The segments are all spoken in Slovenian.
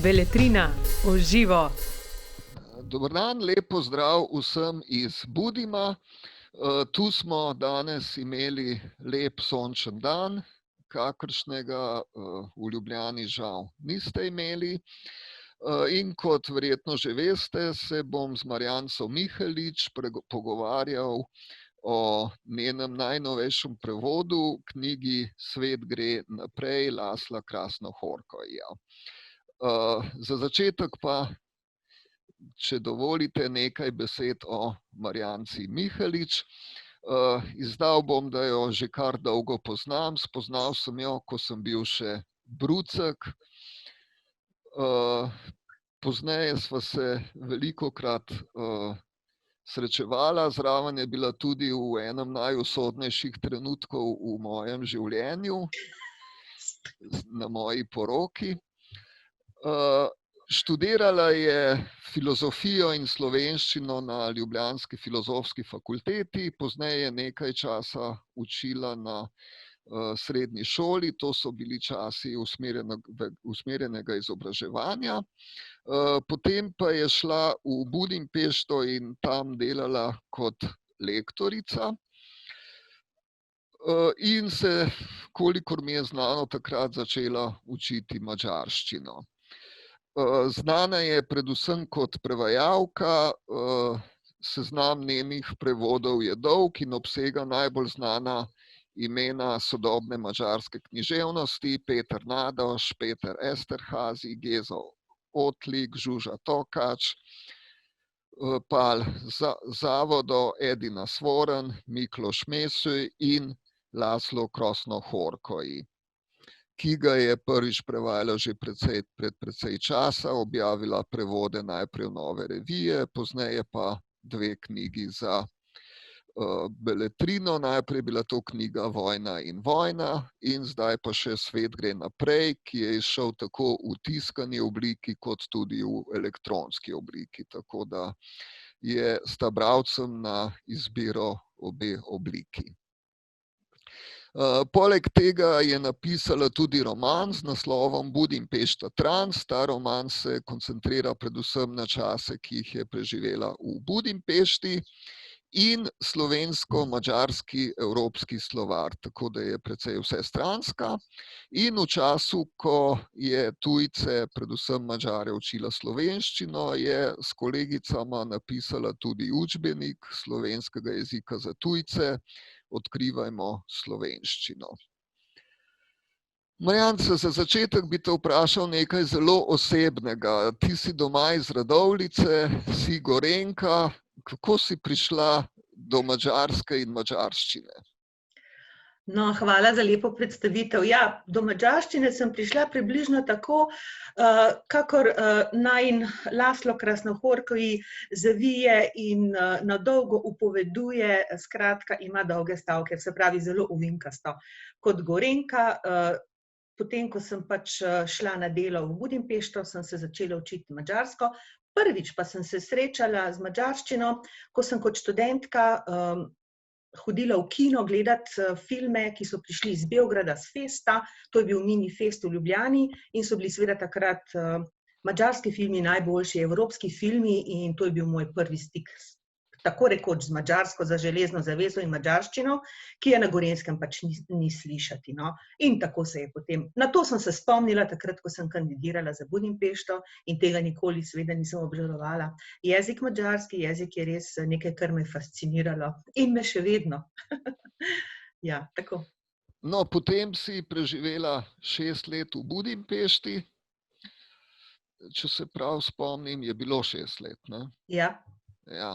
Beletrina v živo. Dober dan, lep pozdrav vsem iz Budima. Tu smo danes imeli lep sončen dan, kakršnega v Ljubljani žal niste imeli. In kot verjetno že veste, se bom z Marjanco Mihelič pogovarjal o njenem najnovejšem prevodu, knjigi Svet gre naprej Laszla Krasznahorkija. Za začetek pa, če dovolite, nekaj besed o Marjanci Mihelič. Izdal bom, da jo že kar dolgo poznam. Spoznal sem jo, ko sem bil še brucek. Pozneje sva se velikokrat srečevala, zraven je bila tudi v enem najusodnejših trenutkov v mojem življenju, na moji poroki. Študirala je filozofijo in slovenščino na ljubljanski filozofski fakulteti, pozneje je nekaj časa učila na srednji šoli, to so bili časi usmerjenega izobraževanja. Potem pa je šla v Budimpešto in tam delala kot lektorica. In se, kolikor mi je znano, takrat začela učiti madžarščino. Znana je predvsem kot prevajalka, seznam njenih prevodov je dolg in obsega najbolj znana imena sodobne madžarske književnosti: Péter Nádas, Péter Eszterházy, Géza Ottlik, Zsuzsa Takács, Pál Závoda, Edina Svoren, Mikloš Meső in Laszlo Krasznahorkij, ki ga je prvič prevajala že pred precej časa, objavila prevode najprej v Nove revije, pozneje pa 2 knjigi za Beletrino. Najprej je bila to knjiga Vojna in vojna in zdaj pa še Svet gre naprej, ki je izšel tako v tiskani obliki kot tudi v elektronski obliki, tako da sta bralcem na izbiro obe obliki. Poleg tega je napisala tudi roman z naslovom Budimpešta trans. Ta roman se koncentrira predvsem na čase, ki jih je preživela v Budimpešti, in slovensko-madžarski evropski slovar, tako da je precej vsestranska. In v času, ko je tujce, predvsem Madžare, učila slovenščino, je s kolegicama napisala tudi učbenik slovenskega jezika za tujce Odkrivajmo slovenščino. Marjanca, za začetek bi te vprašal nekaj zelo osebnega. Ti si doma iz Radovljice, si Gorenjka. Kako si prišla do Madžarske in madžarščine? No, hvala za lepo predstavitev. Ja, do madžarščine sem prišla približno tako, kakor najin Laszlo Krasznahorkij zavije in na dolgo upoveduje, skratka ima dolge stavke, se pravi zelo ovinkasto. Kot Gorenjka, potem ko sem pač šla na delo v Budimpešto, sem se začela učiti madžarsko. Prvič pa sem se srečala z madžarščino, ko sem kot študentka hodila v kino gledati filme, ki so prišli iz Beograda, s Festa. To je bil mini fest v Ljubljani in so bili seveda takrat madžarski filmi najboljši, evropski filmi, in to je bil moj prvi stik tako rekoč z madžarsko, za železno zavezo in madžarščino, ki je na Gorenjskem pač ni slišati, no. In tako se je potem, na to sem se spomnila takrat, ko sem kandidirala za Budimpešto, in tega nikoli seveda nisem obžalovala. Jezik madžarski, jezik je res nekaj, kar me je fasciniralo in me še vedno. Ja, tako. No, potem si preživela 6 let v Budimpešti. Če se prav spomnim, je bilo 6 let, ne? Ja. Ja.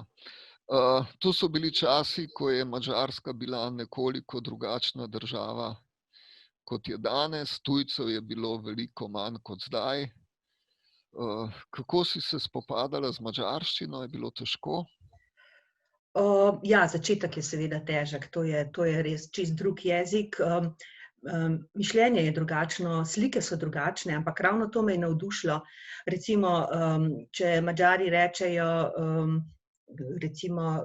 To so bili časi, ko je Madžarska bila nekoliko drugačna država, kot je danes. Tujcev je bilo veliko manj kot zdaj. Kako si se spopadala z madžarščino? Je bilo težko? Ja, začetek je seveda težek, to je res čist drug jezik. Mišljenje je drugačno, slike so drugačne, ampak ravno to me je navdušilo. Recimo, če Madžari rečejo, recimo,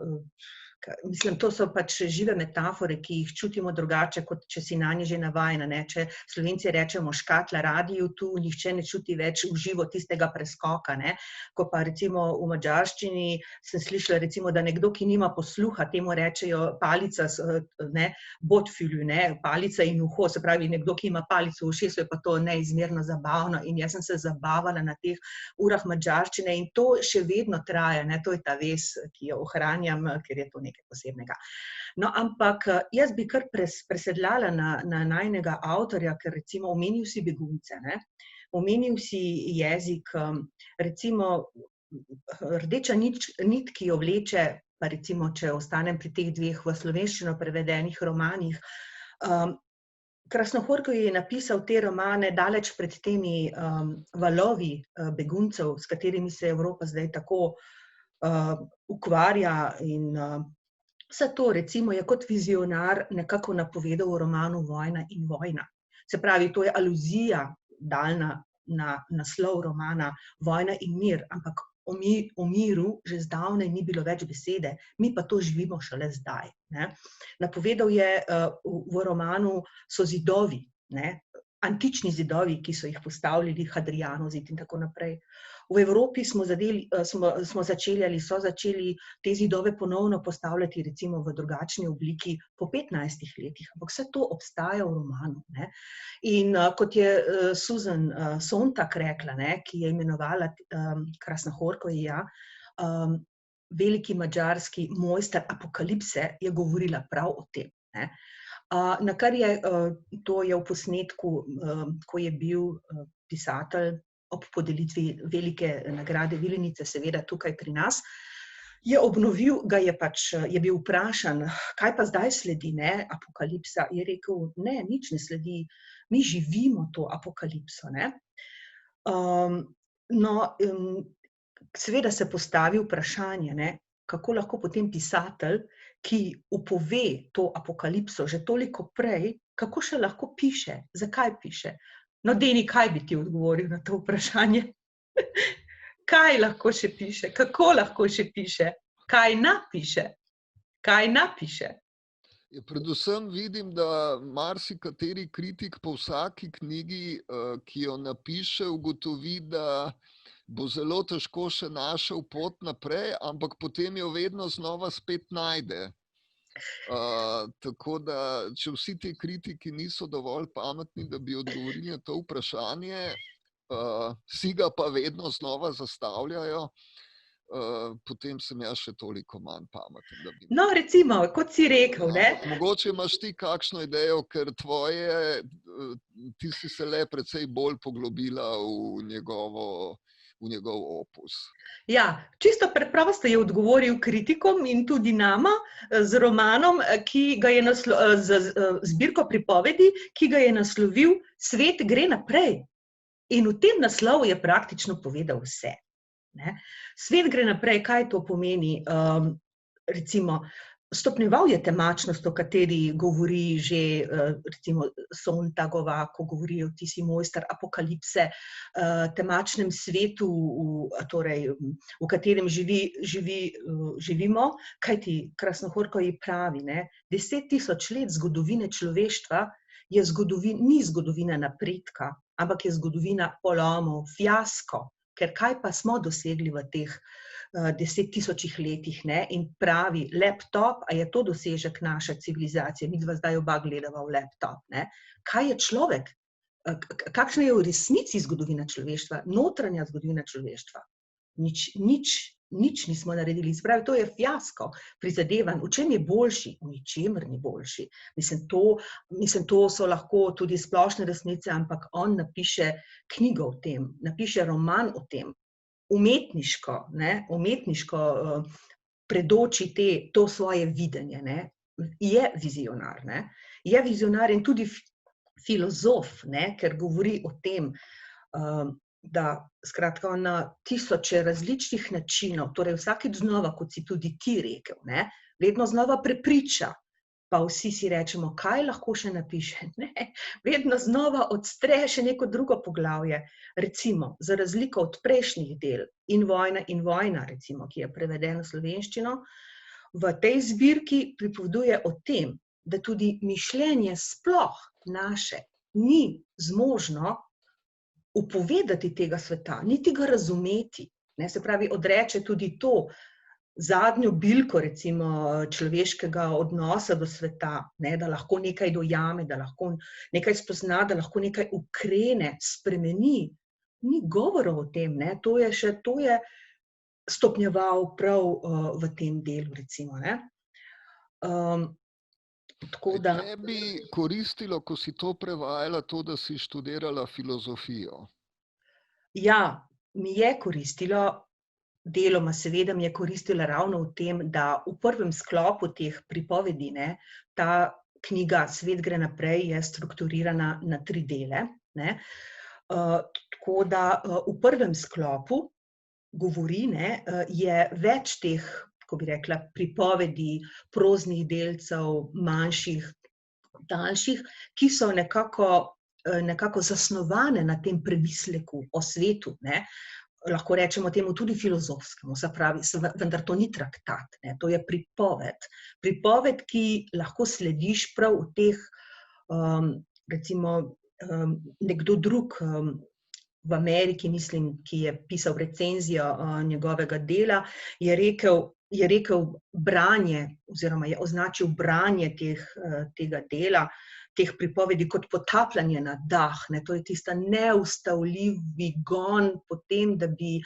Mislim, to so pač žive metafore, ki jih čutimo drugače, kot če si na nje že navajena, ne. Če Slovenci rečemo škatla radiju, tu nihče ne čuti več v živo tistega preskoka, ne. Ko pa recimo v madžarščini sem slišala recimo, da nekdo, ki nima posluha, temu rečejo palica, ne, botfülj, ne, palica in uho, se pravi, nekdo, ki ima palico v ušesu, je pa to neizmerno zabavno in jaz sem se zabavala na teh urah madžarščine in to še vedno traja, ne, to je ta vez, ki jo ohranjam, ker je to nekaj posebnega. No, ampak jaz bi kar presedlala na najinega avtorja, ker recimo omenil si begunce, ne, omenil si jezik, recimo rdeča nit, ki jo vleče, pa recimo, če ostanem pri teh dveh v slovenščino prevedenih romanih, Krasnohorkov je napisal te romane daleč pred temi valovi beguncev, s katerimi se Evropa zdaj tako ukvarja in vse to recimo je kot vizionar nekako napovedal v romanu Vojna in vojna. Se pravi, to je aluzija daljna na naslov romana Vojna in mir, ampak o miru že zdavnaj ni bilo več besede, mi pa to živimo šele zdaj, ne. Napovedal je v romanu so zidovi, ne, antični zidovi, ki so jih postavljali Hadrianov zid in tako naprej. V Evropi smo začeli ali so začeli te zidove ponovno postavljati recimo v drugačni obliki po 15 letih, ampak vse to obstaja v romanu, ne. In kot je Susan Sontag rekla, ne, ki je imenovala Krasnohorkovja, veliki madžarski mojster apokalipse, je govorila prav o tem, ne. Na kar je, to je v posnetku, ko je bil pisatelj ob podelitvi velike nagrade Vilenice, seveda tukaj pri nas, je obnovil, je bil vprašan, kaj pa zdaj sledi, ne, apokalipsa, je rekel, ne, nič ne sledi, mi živimo to apokalipso, ne. No, seveda se postavi vprašanje, ne, kako lahko potem pisatelj, ki upove to apokalipso že toliko prej, kako še lahko piše, zakaj piše. No, Deni, kaj bi ti odgovoril na to vprašanje? Kaj lahko še piše? Kako lahko še piše? Kaj napiše? Kaj napiše? Predvsem vidim, da marsikateri kritik po vsaki knjigi, ki jo napiše, ugotovi, da bo zelo težko še našel pot naprej, ampak potem jo vedno znova spet najde. Tako da, če vsi ti kritiki niso dovolj pametni, da bi odgovorili na to vprašanje, si ga pa vedno znova zastavljajo, potem sem jaz še toliko manj pameten, da bi... No, recimo, kot si rekel, ne? Mogoče imaš ti kakšno idejo, ker ti si se le precej bolj poglobila v njegov opus. Ja, čisto preprosto je odgovoril kritikom in tudi nama z romanom, ki ga je z zbirko pripovedi, ki ga je naslovil Svet gre naprej. In v tem naslovu je praktično povedal vse, ne. Svet gre naprej, kaj to pomeni? Recimo, stopnjeval je temačnost, o kateri govori že recimo Sontagova, ko govorijo ti si mojster apokalipse, temačnem svetu, torej v katerem živimo, kajti Krasnohorkov ji pravi, ne, 10 000 let zgodovine človeštva ni zgodovina napredka, ampak je zgodovina polomov, fiasko, ker kaj pa smo dosegli v teh 10 000 letih, ne, in pravi, laptop, a je to dosežek naše civilizacije, midva zdaj oba gledava v laptop, ne. Kaj je človek? Kakšna je v resnici zgodovina človeštva, notranja zgodovina človeštva? Nič nismo naredili, se pravi, to je fiasko, prizadevanj, v čem je boljši? V ničemer ni boljši. Mislim, to so lahko tudi splošne resnice, ampak on napiše knjigo o tem, napiše roman o tem, umetniško predoči to svoje videnje, ne, je vizionar, ne, je vizionar in tudi filozof, ne, ker govori o tem, da skratka na tisoče različnih načinov, torej vsakič znova, kot si tudi ti rekel, ne, vedno znova prepriča, pa vsi si rečemo, kaj lahko še napiše, ne, vedno znova odstre še neko drugo poglavje, recimo, za razliko od prejšnjih del, In vojna, recimo, ki je prevedeno v slovenščino, v tej zbirki pripoveduje o tem, da tudi mišljenje sploh naše ni zmožno upovedati tega sveta, niti ga razumeti. Ne, se pravi, odreče tudi to zadnjo bilko, recimo, človeškega odnosa do sveta, ne, da lahko nekaj dojame, da lahko nekaj spozna, da lahko nekaj ukrene, spremeni. Ni govora o tem, ne, to je stopnjeval prav v tem delu, recimo, ne. Tako da... Tebi koristilo, ko si to prevajala, to, da si študirala filozofijo? Ja, mi je koristilo, deloma seveda mi je koristila ravno v tem, da v prvem sklopu teh pripovedi, ne, ta knjiga Svet gre naprej je strukturirana na 3 dele, ne. Tako da v prvem sklopu govori, ne, je več teh, kako bi rekla, pripovedi, proznih delcev, manjših, daljših, ki so nekako zasnovane na tem premisleku o svetu, ne. Lahko rečemo temu tudi filozofskemu, se pravi, vendar to ni traktat, ne, to je pripoved. Pripoved, ki lahko slediš prav v teh, recimo, nekdo drug v Ameriki, mislim, ki je pisal recenzijo njegovega dela, je rekel branje oziroma je označil branje tega dela, teh pripovedi kot potapljanje na dah, ne, to je tista neustavljivi gon po tem, da bi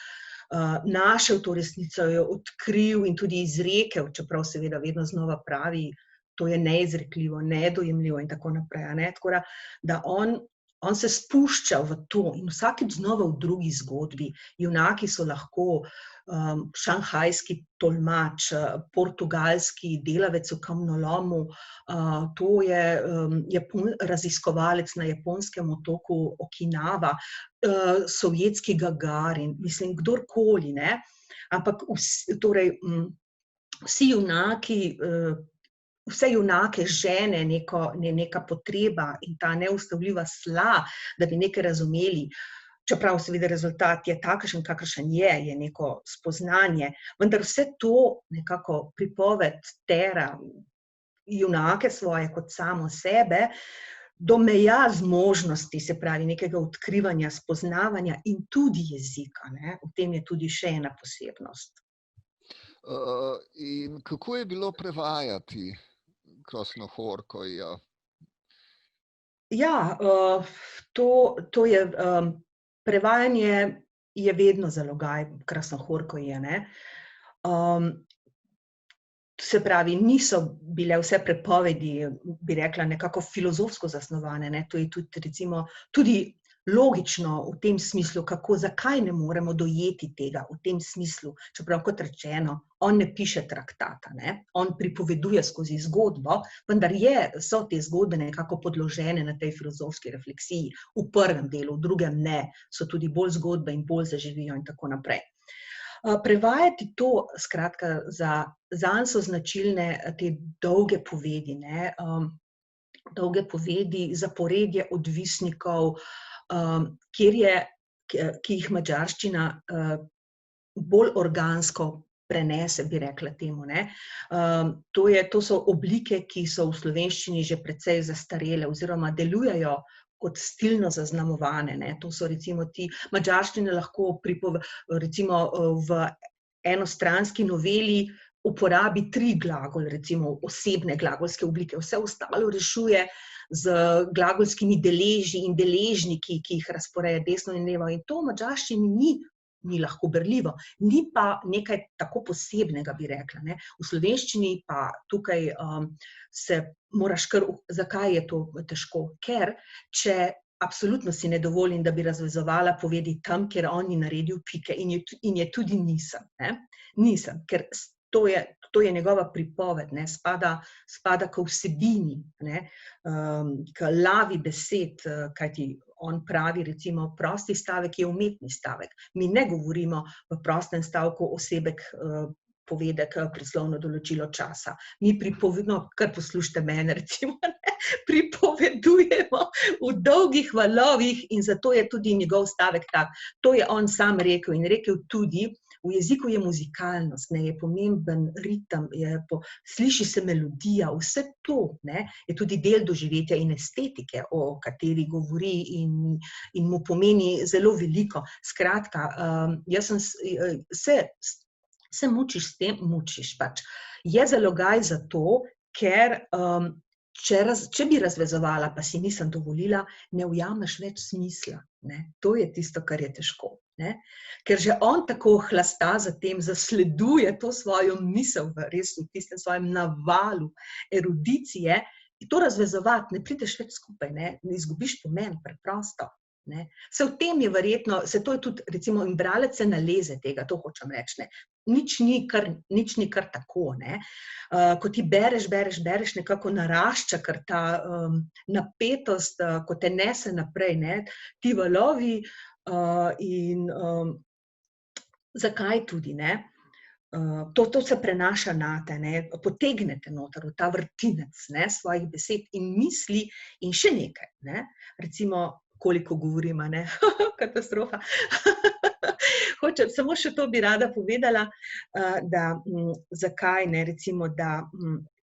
našel to resnico, jo odkril in tudi izrekel, čeprav seveda vedno znova pravi, to je neizrekljivo, nedojemljivo in tako naprej, a ne, tako da on se spušča v to in vsakič znova v drugi zgodbi. Junaki so lahko šanghajski tolmač, portugalski delavec v kamnolomu, to je raziskovalec na japonskem otoku Okinawa, sovjetski Gagarin, mislim, kdorkoli, ne, ampak torej vsi junaki, vse junake žene neka potreba in ta neustavljiva sla, da bi nekaj razumeli, čeprav seveda rezultat je takšen, kakršen je neko spoznanje, vendar vse to nekako pripoved tera junake svoje kot samo sebe, do meja zmožnosti, se pravi, nekega odkrivanja, spoznavanja in tudi jezika, ne, v tem je tudi še ena posebnost. In kako je bilo prevajati Krasnohorko? Ja, to je, prevajanje je vedno zalogaj, Krasnohorko je, ne. Se pravi, niso bile vse pripovedi, bi rekla, nekako filozofsko zasnovane, ne, to je tudi recimo, tudi logično v tem smislu, zakaj ne moremo dojeti tega v tem smislu, čeprav kot rečeno, on ne piše traktata, ne, on pripoveduje skozi zgodbo, vendar so te zgodbe nekako podložene na tej filozofski refleksiji, v prvem delu, v drugem ne, so tudi bolj zgodbe in bolj zaživijo in tako naprej. Prevajati to, skratka, zanj so značilne te dolge povedi, ne, dolge povedi, zaporedje odvisnikov, ki jih madžarščina bolj organsko prenese, bi rekla temu, ne. To so oblike, ki so v slovenščini že precej zastarele oziroma delujejo kot stilno zaznamovane, ne. To so recimo madžarščina lahko recimo v enostranski noveli uporabi 3 glagole, recimo osebne glagolske oblike, vse ostalo rešuje z glagolskimi deleži in deležniki, ki jih razporeja desno in levo, in to v madžarščini ni lahko berljivo, ni pa nekaj tako posebnega, bi rekla, ne. V slovenščini pa tukaj se moraš zakaj je to težko? Ker če absolutno si ne dovolim, da bi razvezovala povedi tam, kjer on ni naredil pike in je tudi nisem, ne. Nisem, ker to je njegova pripoved, ne, spada k vsebini, ne, k lavi besed, kajti on pravi, recimo, prosti stavek je umetni stavek. Mi ne govorimo v prostem stavku osebek povedek preslovno določilo časa. Mi pripovedujemo, kar poslušajte mene, recimo, ne, pripovedujemo v dolgih valovih in zato je tudi njegov stavek tak. To je on sam rekel in rekel tudi V jeziku je muzikalnost, ne, je pomemben ritem, sliši se melodija, vse to, ne, je tudi del doživetja in estetike, o kateri govori in mu pomeni zelo veliko. Skratka, jaz se mučiš s tem, mučiš pač. Je zalogaj zato, ker če bi razvezovala, pa si nisem dovolila, ne ujameš več smisla. Ne? To je tisto, kar je težko. Ne? Ker že on tako hlasta za tem, zasleduje to svojo misel v tistem svojem navalu erudicije, in to razvezovati, ne prideš več skupaj, ne izgubiš pomen, preprosto. Ne. Se v tem je verjetno, to je tudi, recimo, in bralec se naleze tega, to hočem reči, ne. Nič ni kar tako, ne. Ko ti bereš, nekako narašča kar ta napetost, ko te nese naprej, ne, ti valovi in zakaj tudi, ne. To se prenaša nate, ne, potegnete noter v ta vrtinec, ne, svojih besed in misli in še nekaj, ne, recimo, koliko govorim, ne, katastrofa. Samo še to bi rada povedala, da zakaj, ne, recimo, da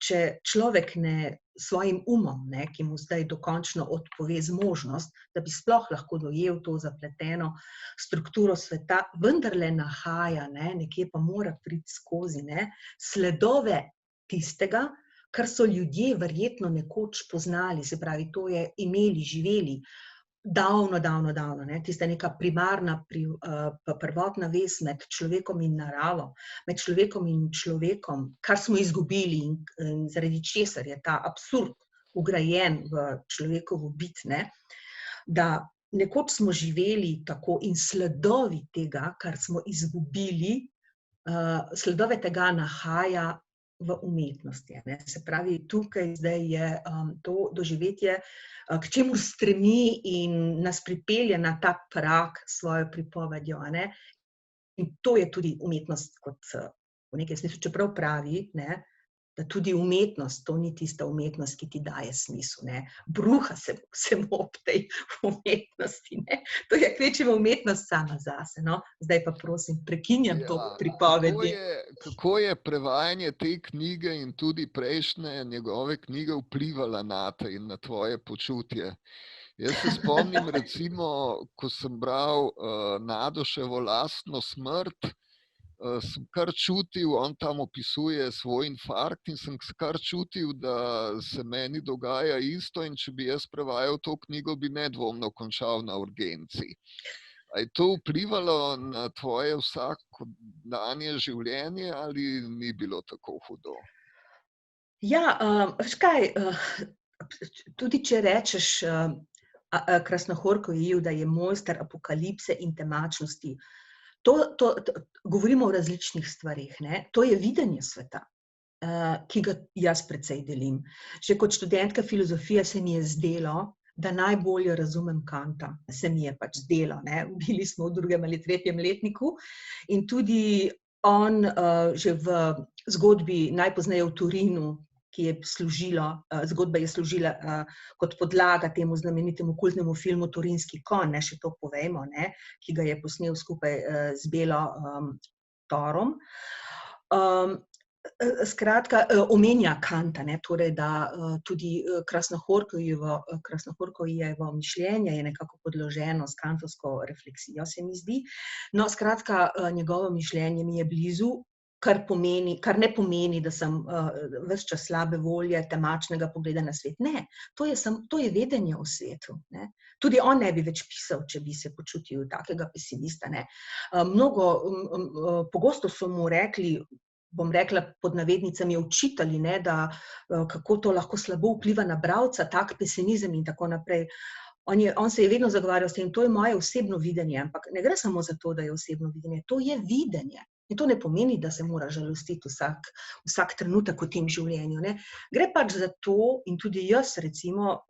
če človek ne svojim umom, ne, ki mu zdaj dokončno odpove zmožnost, da bi sploh lahko dojel to zapleteno strukturo sveta, vendarle nahaja, ne, nekje pa mora priti skozi, ne, sledove tistega, kar so ljudje verjetno nekoč poznali, se pravi, to je imeli, živeli, davno, ne, tista neka primarna, prvotna vez med človekom in naravo, med človekom in človekom, kar smo izgubili in zaradi česar je ta absurd vgrajen v človekovo bit, ne, da nekoč smo živeli tako in sledovi tega, kar smo izgubili, sledove tega nahaja v umetnosti. Ne. Se pravi, tukaj zdaj je to doživetje, k čemu stremi in nas pripelje na ta prag s svojo pripovedjo. Ne. In to je tudi umetnost, kot v nekem smislu, čeprav pravi, ne, da tudi umetnost, to ni tista umetnost, ki ti daje smisel. Ne. Bruha se mu ob tej umetnosti. Ne. To je kvečjeva umetnost sama zase. No. Zdaj pa prosim, prekinjam to pripovedi. Kako je prevajanje te knjige in tudi prejšnje njegove knjige vplivala nate in na tvoje počutje? Jaz se spomnim, recimo, ko sem bral Nadoševo lastno smrt, sem kar čutil, on tam opisuje svoj infarkt in sem kar čutil, da se meni dogaja isto in če bi jaz prevajal to knjigo, bi nedvomno končal na urgenci. A je to vplivalo na tvoje vsakodanje življenje ali ni bilo tako hudo? Ja, veš kaj, tudi če rečeš Krasnohorkovju, da je mojster apokalipse in temačnosti, govorimo o različnih stvareh, ne. To je videnje sveta, ki ga jaz precej delim. Že kot študentka filozofije se mi je zdelo, da najbolje razumem Kanta. Se mi je pač zdelo, ne. Bili smo v 2. ali 3. letniku in tudi on že v zgodbi, najpozneje v Turinu, ki je zgodba je služila kot podlaga temu znamenitemu kultnemu filmu Turinski konj, ne, še to povejmo, ne, ki ga je posnel skupaj z Belo Torom. Skratka, omenja Kanta, ne, torej, da tudi Krasnohorkovjevo mišljenje je nekako podloženo s kantovsko refleksijo, se mi zdi. No, skratka, njegovo mišljenje mi je blizu, kar ne pomeni, da sem ves čas slabe volje, temačnega pogleda na svet. Ne, to je vedenje o svetu. Ne. Tudi on ne bi več pisal, če bi se počutil takega pesimista. Ne. Pogosto so mu rekli, bom rekla pod navednicami, očitali, ne, da kako to lahko slabo vpliva na bralca, tak pesimizem in tako naprej. On se je vedno zagovarjal s tem, to je moje osebno videnje, ampak ne gre samo za to, da je osebno videnje, to je videnje. In to ne pomeni, da se mora žalostiti vsak trenutek v tem življenju. Ne. Gre pač za to, in tudi jaz recimo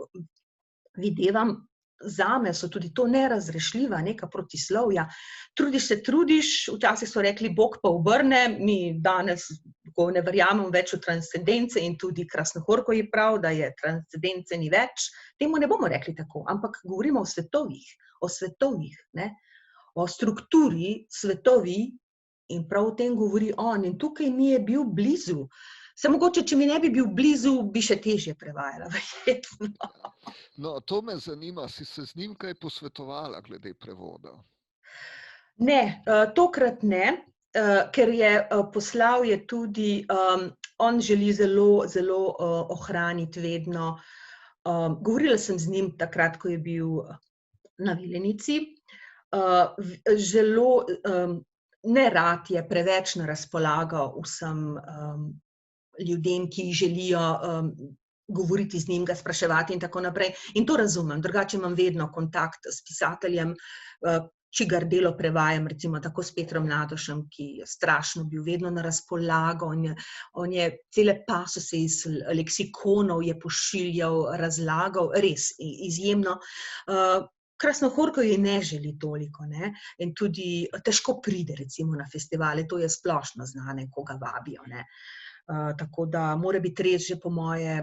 videvam, zame so tudi to nerazrešljiva neka protislovja. Trudiš, včasih so rekli, Bog pa obrne, mi danes ne verjamemo več v transcendence in tudi Krasnohorkov je prav, da je transcendence ni več. Temu ne bomo rekli tako, ampak govorimo o svetovih, ne, o strukturi svetovi in prav o tem govori on. In tukaj mi je bil blizu. Samo mogoče, če mi ne bi bil blizu, bi še težje prevajala, verjetno. No, to me zanima, si se z njim kaj posvetovala glede prevoda? Ne, tokrat ne, ker je poslal je tudi, on želi zelo, zelo ohraniti vedno. Govorila sem z njim takrat, ko je bil na Vilenici. Zelo nerad je preveč na razpolago vsem ljudem, ki želijo govoriti z njim, ga spraševati in tako naprej. In to razumem, drugače imam vedno kontakt s pisateljem, čigar delo prevajam, recimo tako s Petrom Mladošem, ki je strašno bil vedno na razpolago, on je cele pasuse iz leksikonov je pošiljal, razlagal, res izjemno. Krasnohorkov je ne želi toliko, ne, in tudi težko pride recimo na festivale, to je splošno znane, ko ga vabijo, ne. Tako da mora biti res že po moje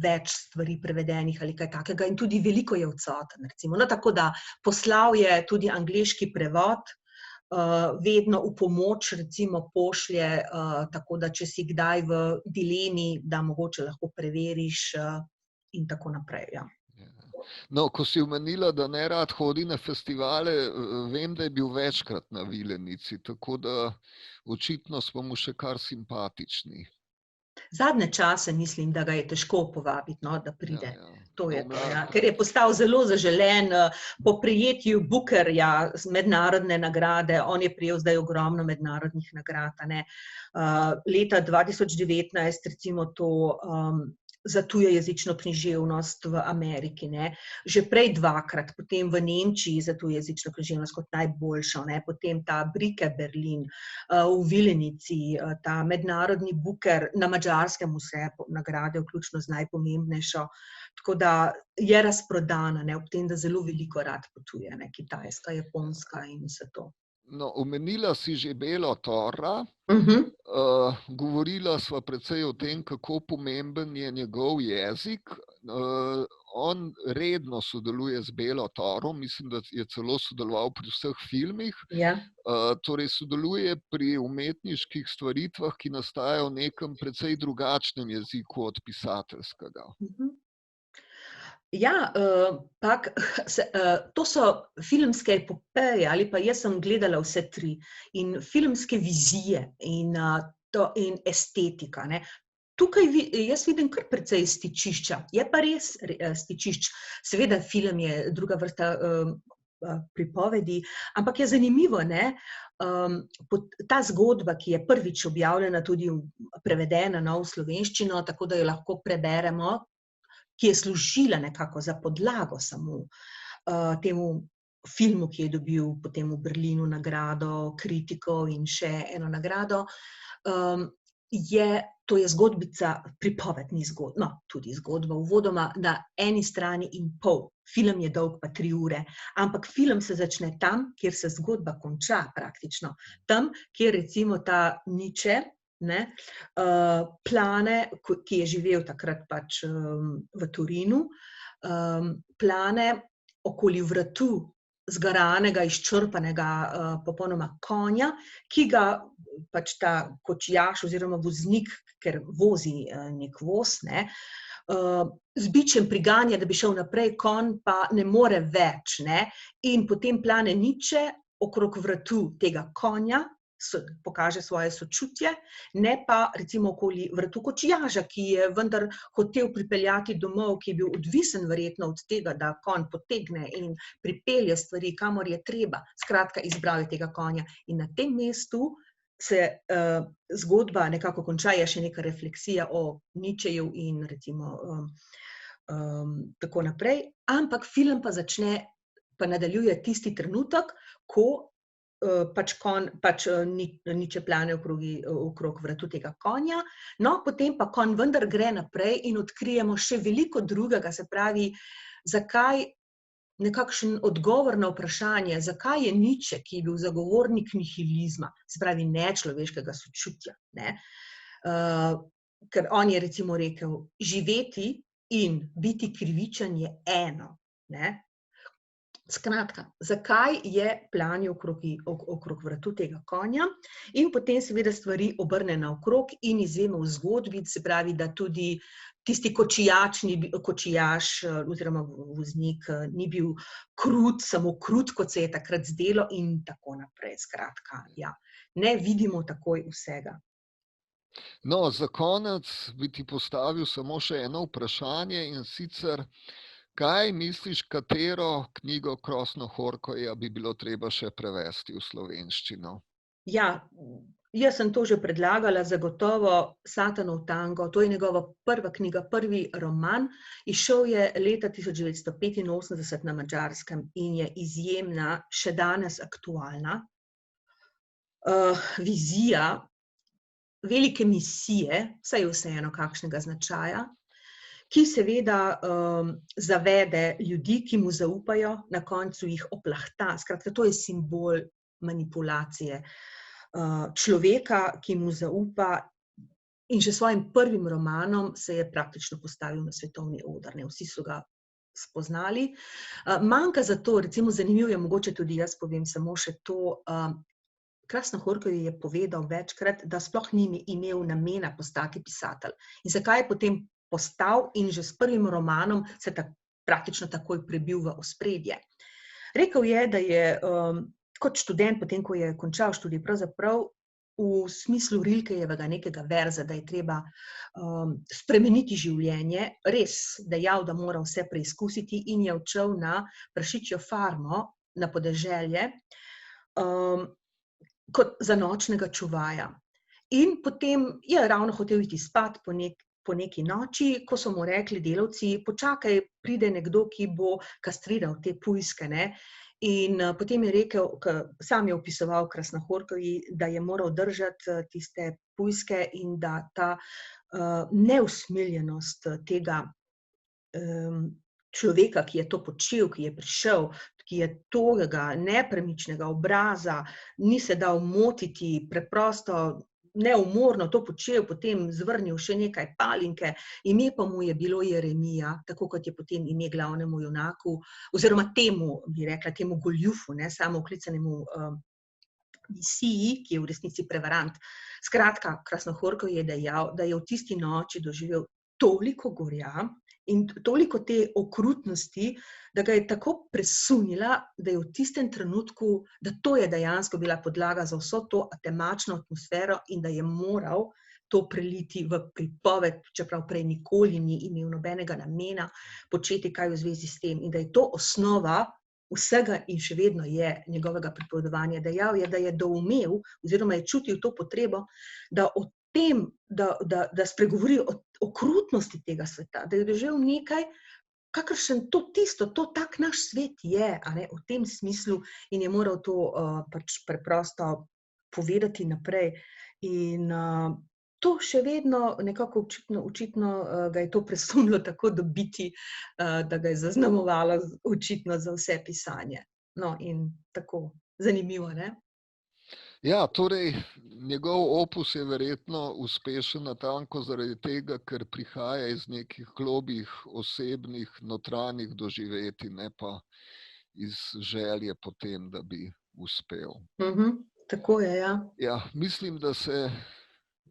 več stvari prevedenih ali kaj takega in tudi veliko je odsoten, recimo. No, tako da poslal je tudi angleški prevod, vedno v pomoč, recimo pošlje, tako da če si kdaj v dilemi, da mogoče lahko preveriš in tako naprej, ja. No, ko si omenila, da nerad hodi na festivale, vem, da je bil večkrat na Vilenici, tako da očitno smo mu še kar simpatični. Zadnje čase mislim, da ga je težko povabiti, no, da pride. Ja. To je to, ja. Ker je postal zelo zaželen po prejetju Bookerja z mednarodne nagrade. On je prejel zdaj ogromno mednarodnih nagrad, a ne. Leta 2019 recimo to za tujejezično književnost v Ameriki, ne. Že prej dvakrat, potem v Nemčiji za tujejezično književnost kot najboljšo, ne. Potem ta Brike Berlin, v Vilenici, ta mednarodni Booker, na Madžarskem vse nagrade, vključno z najpomembnejšo. Tako da je razprodana, ne, ob tem, da zelo veliko rad potuje, ne, Kitajska, Japonska in vse to. No, omenila si že Belo Tora. Govorila sva precej o tem, kako pomemben je njegov jezik. On redno sodeluje z Belo Torom, mislim, da je celo sodeloval pri vseh filmih. Ja. Torej sodeluje pri umetniških stvaritvah, ki nastajajo v nekem precej drugačnem jeziku od pisateljskega. Ja, to so filmske epopeje, ali pa jaz sem gledala vse tri, in filmske vizije in estetika, ne. Tukaj jaz vidim kar precej stičišča, je pa res stičišč. Seveda film je druga vrsta pripovedi, ampak je zanimivo, ne, ta zgodba, ki je prvič objavljena, tudi prevedena, no, v slovenščino, tako da jo lahko preberemo, ki je služila nekako za podlago samo temu filmu, ki je dobil potem v Berlinu nagrado kritikov in še eno nagrado, to je zgodbica, pripoved, ni zgodba, no, tudi zgodba uvodoma na eni strani in pol. Film je dolg pa 3 ure, ampak film se začne tam, kjer se zgodba konča praktično. Tam, kjer recimo ta Nietzsche, ne, plane, ki je živel takrat pač v Torinu, plane okoli vratu zgaranega, izčrpanega popolnoma konja, ki ga pač ta kočijaš oziroma voznik, ker vozi nek voz, ne, z bičem priganja, da bi šel naprej, konj pa ne more več, ne, in potem plane Nietzsche okrog vratu tega konja, pokaže svoje sočutje, ne pa recimo okoli vratu kočijaža, ki je vendar hotel pripeljati domov, ki je bil odvisen verjetno od tega, da konj potegne in pripelje stvari, kamor je treba. Skratka, izbral je tega konja. In na tem mestu se zgodba nekako konča, je še neka refleksija o Nietzscheju in recimo tako naprej, ampak film pa začne, pa nadaljuje tisti trenutek, ko pač Nietzsche plane okrog vratu tega konja, no, potem pa konj vendar gre naprej in odkrijemo še veliko drugega, se pravi, zakaj, nekakšen odgovor na vprašanje, zakaj je Nietzsche, ki je bil zagovornik nihilizma, se pravi nečloveškega sočutja, ne, ker on je recimo rekel, živeti in biti krivičen je eno, ne, Skratka, zakaj je planje okrog vratu tega konja in potem seveda stvari obrne naokrog in izvemo v zgodbi, se pravi, da tudi tisti kočijaš oziroma voznik ni bil krut, samo krut, kot se je takrat zdelo in tako naprej. Skratka, ja, ne vidimo takoj vsega. No, za konec bi ti postavil samo še eno vprašanje, in sicer, kaj misliš, katero knjigo Krasnohorkoja bi bilo treba še prevesti v slovenščino? Ja, jaz sem to že predlagala, zagotovo Satanov tango, to je njegova prva knjiga, prvi roman, izšel je leta 1985 na Madžarskem in je izjemna, še danes aktualna. Vizija velike misije, saj je vseeno kakšnega značaja, ki seveda zavede ljudi, ki mu zaupajo, na koncu jih oplahta. Skratka, to je simbol manipulacije človeka, ki mu zaupa, in že s svojim prvim romanom se je praktično postavil na svetovni oder. Vsi so ga spoznali. Manjka za to, recimo zanimivo je, mogoče tudi jaz povem samo še to, Krasnohorkoj je povedal večkrat, da sploh ni imel namena postati pisatelj. In zakaj je potem postal in že s prvim romanom se praktično takoj prebil v ospredje. Rekel je, da je kot študent, potem ko je končal študij, pravzaprav v smislu Rilkejevega nekega verza, da je treba spremeniti življenje, res dejal, da mora vse preizkusiti, in je odšel na prašičjo farmo na podeželje kot za nočnega čuvaja. In potem je ravno hotel iti spat po neki noči, ko so mu rekli delavci, počakaj, pride nekdo, ki bo kastriral te pujske, ne. In potem je rekel, sam je opisoval Krasnohorkoji, da je moral držati tiste pujske in da ta neusmiljenost tega človeka, ki je to počel, ki je prišel, ki je togega nepremičnega obraza, ni se dal motiti, preprosto neumorno to počel, potem zvrnil še nekaj palinke, ime pa mu je bilo Jeremija, tako kot je potem ime glavnemu junaku, oziroma temu, bi rekla, temu goljufu, samooklicanemu misiji, ki je v resnici prevarant. Skratka, Krasnohorkoj je dejal, da je v tisti noči doživel toliko gorja in toliko te okrutnosti, da ga je tako presunila, da je v tistem trenutku, da to je dejansko bila podlaga za vso to temačno atmosfero in da je moral to preliti v pripoved, čeprav prej nikoli ni imel nobenega namena početi kaj v zvezi s tem, in da je to osnova vsega in še vedno je njegovega pripovedovanja. Dejal je, da je doumel oziroma je čutil to potrebo, da o tem, da spregovori o okrutnosti tega sveta, da je doživel nekaj, kakršen to tak naš svet je, v tem smislu, in je moral to pač preprosto povedati naprej. In to še vedno nekako očitno ga je to presunilo tako do biti, da ga je zaznamovalo očitno za vse pisanje. No, in tako, zanimivo, ne? Ja, torej, njegov opus je verjetno uspešen natanko zaradi tega, ker prihaja iz nekih globih osebnih notranjih doživetij, ne pa iz želje po tem, da bi uspel. Tako je, ja. Ja, mislim, da se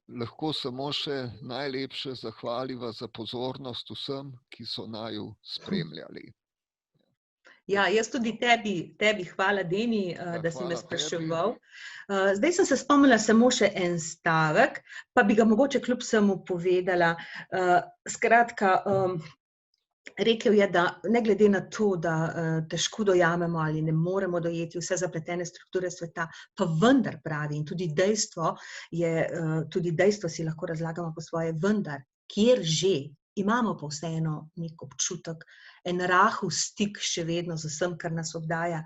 lahko samo še najlepše zahvaliva za pozornost vsem, ki so naju spremljali. Ja, jaz tudi tebi hvala, Deni, da si me spraševal. Zdaj sem se spomnila samo še en stavek, pa bi ga mogoče kljub vsemu povedala. Skratka, rekel je, da ne glede na to, da težko dojamemo ali ne moremo dojeti vse zapletene strukture sveta, pa vendar pravi, in tudi dejstvo si lahko razlagamo po svoje, vendar, kjer že imamo pa vseeno nek občutek, en rahel stik še vedno z vsem, kar nas obdaja.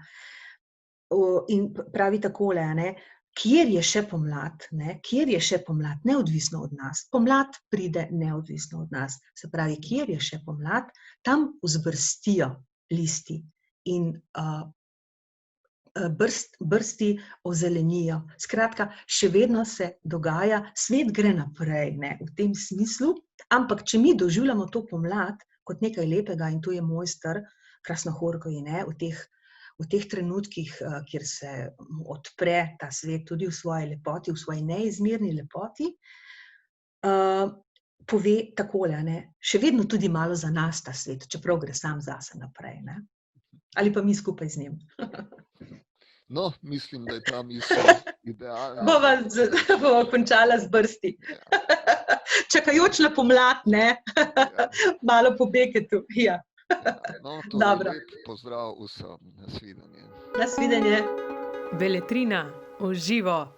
In pravi takole, kjer je še pomlad, neodvisno od nas. Pomlad pride neodvisno od nas. Se pravi, kjer je še pomlad, tam vzbrstijo listi in brsti ozelenijo. Skratka, še vedno se dogaja, svet gre naprej, v tem smislu, ampak če mi doživljamo to pomlad kot nekaj lepega, in tu je mojster Krasnohorkoj, v teh v teh trenutkih, kjer se odpre ta svet tudi v svoji lepoti, v svoji neizmerni lepoti, pove takole, ne, še vedno tudi malo za nas ta svet, čeprav gre sam zase naprej, ne. Ali pa mi skupaj z njim. No, mislim, da je ta misel idealna. Bova končala z brsti. Čakajoč na pomlad, ne? Malo po Beckettu, ja. No, Dobro. lep pozdrav vsem. Nasvidenje. Nasvidenje. Beletrina v živo.